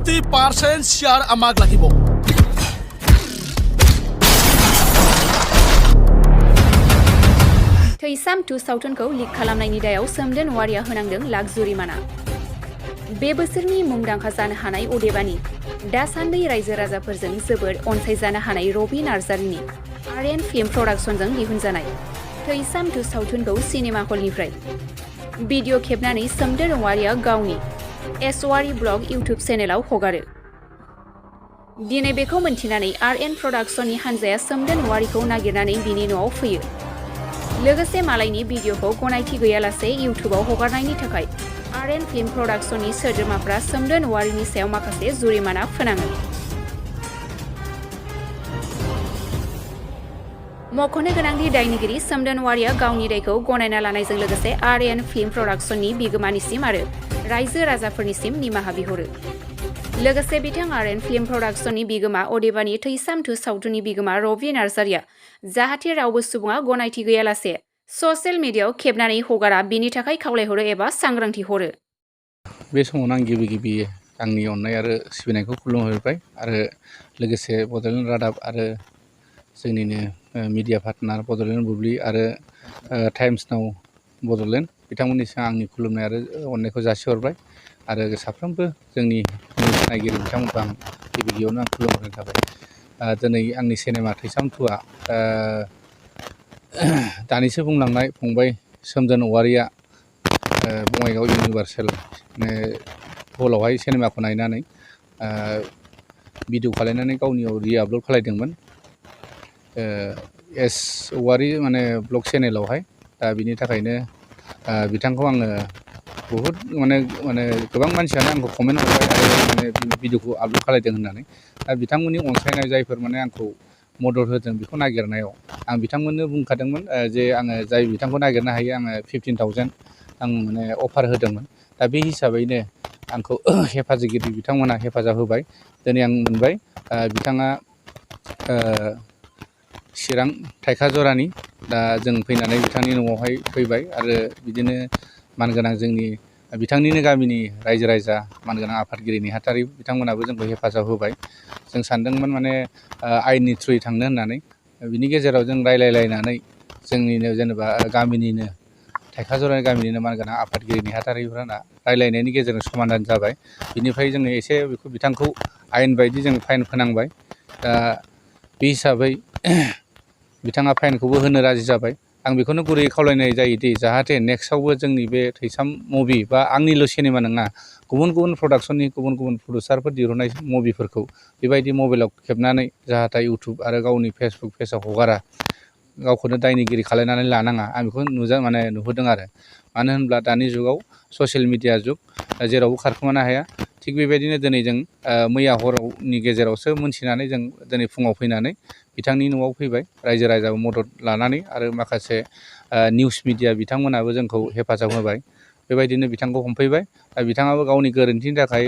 50% share amag lakibo. थैसाम 2000 खौ लिक खालामनायनि दायाव सोमदोन वारिया होनांदों लाख जुरिमाना। बे बोसोरनि मुंदांखा जानो हानाय अदेबानि दासान्दै रायजो राजाफोरजों जोबोद अनसायजानो हानाय रबि नार्जारिनि आर्यन फिल्म प्रडाक्शनजों दिहुनजानाय थैसाम 2000 खौ सिनेमा हलनिफ्राय भिडिअ खेबनानै सोमदोन वारिया गावनि एसवारी ब्लग इउट्युब चेनेलाव हगारो। दिनै बेखौ मोनथिनानै आर्यन प्रडाक्शननि हानजाया सोमदोन वारिखौ नागिरनानै बिनि न'आव फैयो। लोगोसे मालायनि भिडिअखौ गनायथि गैयालासे इउट्युबाव हगारनायनि थाखाय आर्यन फिल्म प्रडाक्शननि सोद्रोमाफ्रा सोमदोन वारिनि सायाव माखासे जुरिमाना फोनाङो। मख'नो गोनांदि दायनिगिरि सोमदोन वारिया गावनि दायखौ गनायना लानायजों लोगोसे आर्यन फिल्म प्रडाक्शननि बिगोमानिसिम आरो रायजो राजाफोरनिसिम निमाहा बिहरो। लोगोसे बिथां आर्यन फिल्म प्रडाक्शननि बिगोमा अदेबानि थैसाम 2000 नि बिगोमा रबि नार्जारिया जाहाथे रावबो सुबुङा गनायथि गैयालासे ससियेल मिडियाआव खेबनानै हगारा बिनि थाखाय खावलायहरो एबा सांग्रांथि हरो। बे समावनो आं गिबि आंनि अननाय आरो सिबिनायखौ खुलुमहरबाय आरो लोगोसे बड'लेण्ड रादाब आरो जोंनिनो मिडिया पार्टनार बड'लेण्ड बुब्लि आरो टाइम्स नाव बड'लेण्ड बिथांमोननिसिम आंनि खुलुमनाय आरो अननायखौ जासिहरबाय आरो साफ्रोमबो जोंनि नायगिरि बिथांमोनखौ आं गिबियावनो आं खुलुमहरनाय थाबाय। दिनै आंनि सिनेमा थैसाम 2आ दानिसो बुंलांनाय फंबाय सोमदोन वारिया बङाइगाव इउनिभार्सेल हलावहाय सिनेमाखौ नायनानै भिडिअ खालायनानै गावनियाव रि-आपल'ड खालायदोंमोन एस औवारि ब्लग चेनेलावहाय। दा बिनि थाखायनो बिथांखौ आङो बहुद गोबां मानसियानो आंखौ कमेन्ट हरबाय आरो भिडिअखौ आपल'ड खालायदों होननानै। दा बिथांमोननि अनसायनाय जायफोर आंखौ मदद होदों बेखौ नागिरनायाव आं बिथांमोननो बुंखादोंमोन जे आङो जाय बिथांखौ नागिरनो हायो आङो 15,000 आं अफार होदोंमोन। दा बे हिसाबैनो आंखौ हेफाजाबगिरि बिथांमोना हेफाजाब होबाय। दिनै आं मोनबाय बिथाङा चिरां थाइखाजरानि। दा जों फैनानै बिथांनि न'आवहाय फैबाय आरो बिदिनो मानगोनां जोंनि बिथांनिनो गामिनि रायजो राजा मानगोनां आफादगिरि नेहाथारि बिथांमोनाबो जोंखौ हेफाजाब होबाय। जों सानदोंमोन आयेननि थ्रुयै थांनो होननानै। बिनि गेजेराव जों रायलायलायनानै जोंनिनो जेनेबा गामिनिनो थाइखाजरानि गामिनिनो मानगोनां आफादगिरि नेहाथारिफोरा रायलायनायनि गेजेरजों समाधान जाबाय। बिनिफ्राय जोङो एसे बिथांखौ आयेन बायदि जों फाइन फोनांबाय। दा बे हिसाबै बिथाङा फाइनखौबो होनो राजि जाबाय। आं बेखौनो गुरैयै खावलायनाय जायोदि जाहाथे नेक्स्टआवबो जोंनि बे थैसाम मुभि बा आंनिल' सिनेमा नङा गुबुन प्रडाक्शननि गुबुन प्रडिउसारफोर दिहुननाय मुभिफोरखौ बेबायदि मबाइलाव खेबनानै जाहाथे इउटुब आरो गावनि फेसबुक पेजाव हगारा, गावखौनो दायनिगिरि खालायनानै लानाङा, आं बेखौ नुबोदों आरो। मानो होनब्ला दानि जुगाव ससियेल मिडिया जुग, जेरावबो खारखोमानो हाया। थिग बेबायदिनो दिनै जों मैया हरनि गेजेरावसो मोनथिनानै जों दिनै फुङाव फैनानै बिथांनि न'आव फैबाय रायजो राजाबो मदद लानानै आरो माखासे निउस मिडिया बिथांमोनाबो जोंखौ हेफाजाब होबाय। बेबायदिनो बिथांखौ हमफैबाय। दा बिथाङाबो गावनि गोरोन्थिनि थाखाय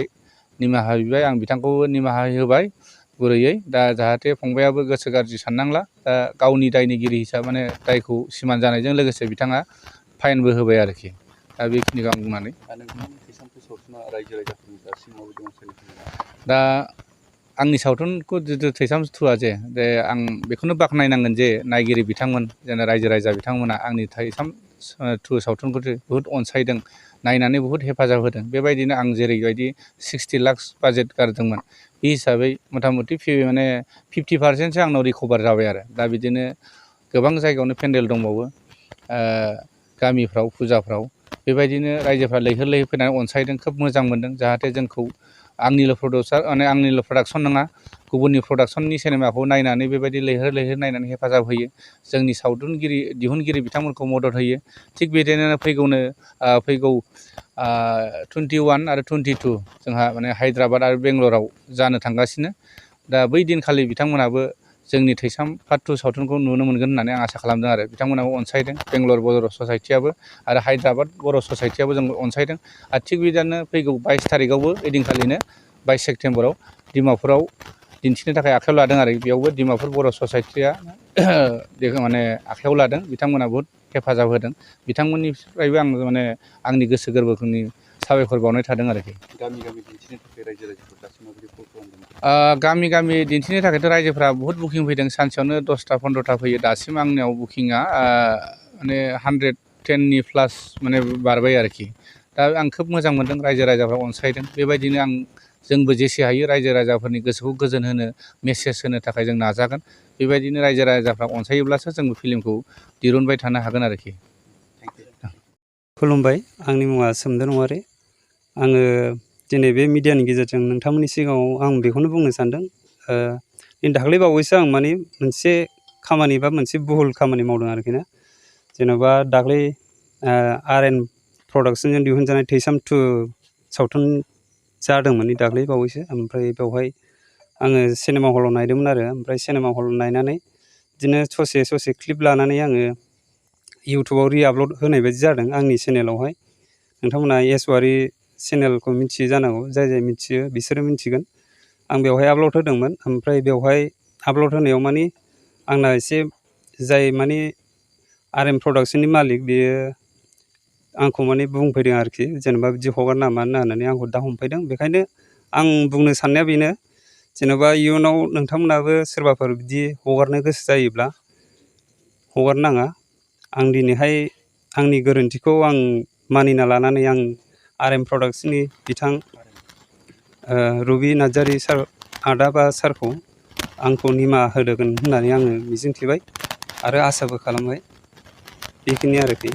निमाहा बिबाय, आं बिथांखौबो निमाहा होबाय गुरैयै। दा जाहाथे फंबायाबो गोसो गाज्रि साननांला। दा गावनि दायनिगिरि हिसाब दायखौ सिमान जानायजों लोगोसे बिथाङा फाइनबो होबाय आरोखि। दा बेखिनिखौ आं बुंनानै दा आंनि सावथुनखौ जिथु थैसाम 2आ जे आं बेखौनो बाख्नायनांगोन जे नायगिरि बिथांमोन जेने रायजो राजा बिथांमोना आंनि थैसाम 2 सावथुनखौ बुहुद अनसायदों, नायनानै बुहुद हेफाजाब होदों। बेबायदिनो आं जेरैबायदि 60 लाख बाजेट गारदोंमोन बे हिसाबै मथा मथि 50%सो आंनाव रिकभार जाबाय आरो। दा बिदिनो गोबां जायगायावनो पेन्डेल दंबावो गामिफ्राव फुजाफ्राव। बेबायदिनो रायजोफ्रा लैहोर लैहोर फैनानै अनसायदों, खोब मोजां मोनदों। जाहाथे जोंखौ आंनिल' प्रडाक्सन नङा गुबुननि प्रडाक्सननि सिनेमाखौ नायनानै बेबायदि लैहोर लैहोर नायनानै हेफाजाब होयो, जोंनि दिहुनगिरि बिथांमोनखौ मदद होयो। थिग बिदिनो फैगौ 21 आरो 22 जोंहा हायद्राबाद आरो बेंगलराव जानो थांगासिनो। दा बै दिनखालि बिथांमोनाबो जोंनि थैसाम पार्ट 2 सावथुनखौ नुनो मोनगोन होननानै आं आसा खालामदों आरो। बिथांमोनाबो अनसायदों, बेंगलर बर' ससाइटियाबो आरो हायद्राबाद बर' ससाइटियाबो जोंखौ अनसायदों। आरो थिग बिदिनो फैगौ 22 थारिखआवबो ओइदिनखालिनो 22 सेप्तेम्बराव डिमापुराव दिन्थिनो थाखाय आखायाव लादों आरो। बेयावबो डिमापुर बर' ससाइटिया आखायाव लादों। बिथांमोना बहुद हेफाजाब होदों। बिथांमोननिफ्रायबो आं आंनि गोसो गोरबोनि साबायखर बावनाय थादों आरोखि। गामि गामि दिन्थिनो थाखाय रायजो राजाफोर दासिम माबायदि कल खालामदों? गामि गामि दिन्थिनो थाखायथ' रायजोफ्रा बहुद बुकिं फैदों, सानसेयावनो 10टा 15टा फैयो। दासिम आंनियाव बुकिंआ माने 110नि प्लास माने बारबाय आरोखि। दा आं खोब मोजां मोनदों, रायजो राजाफ्रा अनसायदों। बेबायदिनो जोंबो जेसे हायो रायजो राजाफोरनि गोसोखौ गोजोन होनो, मेसेज होनो थाखाय जों नाजागोन। बेबायदिनो रायजो राजाफ्रा अनसायोब्लासो जोंबो फिल्मखौ दिरुनबाय थानो हागोन आरोखि। खुलुमबाय, आंनि मुङा सोमदोन औवारि। आङो दिनै बे मिडियानि गेजेरजों नोंथांमोननि सिगाङाव आं बेखौनो बुंनो सानदों। दाख्लै बावैसो आं माने मोनसे खामानि बा मोनसे भुल खामानि मावदों आरोखि ना। जेन'बा दाख्लै RN प्रडाक्सनजों दिहुनजानाय थैसाम 2 सावथुन जादोंमोन दाख्लै बावैसो। ओमफ्राय बेवहाय आङो सिनेमा हलाव नायदोंमोन आरो। ओमफ्राय सिनेमा हलाव नायनानै बिदिनो ससे क्लिप लानानै आङो इउटुबाव रि-आपल'ड होनाय बायदि जादों आंनि चेनेलावहाय। नोंथांमोना एसवारि चेनेलखौ मिथियो जानांगौ, जाय मिथियो बिसोरो मिथिगोन। आं बेवहाय आपल'ड होदोंमोन। ओमफ्राय बेवहाय आपल'ड होनायाव माने आंना एसे जाय माने RN प्रडाक्सननि मालिक, बेयो आंखौ माने बुंफैदों आरोखि, जेनेबा बिदि हगार नामा होननानै आंखौ दा हमफैदों। बेखायनो आं बुंनो साननाया बेनो, जेनेबा इयुनाव नोंथांमोनाबो सोरबाफोर बिदि हगारनो गोसो जायोब्ला हगारनाङा। आं दिनैहाय आंनि गोरोन्थिखौ आं मानिना लानानै आं RN प्रडाक्सननि बिथां रबि नार्जारि सार, आदा बा सारखौ आंखौ निमाहा होगोन होननानै आङो मिजिंथिबाय आरो आसाबो खालामबाय। बेखिनि आरोखि।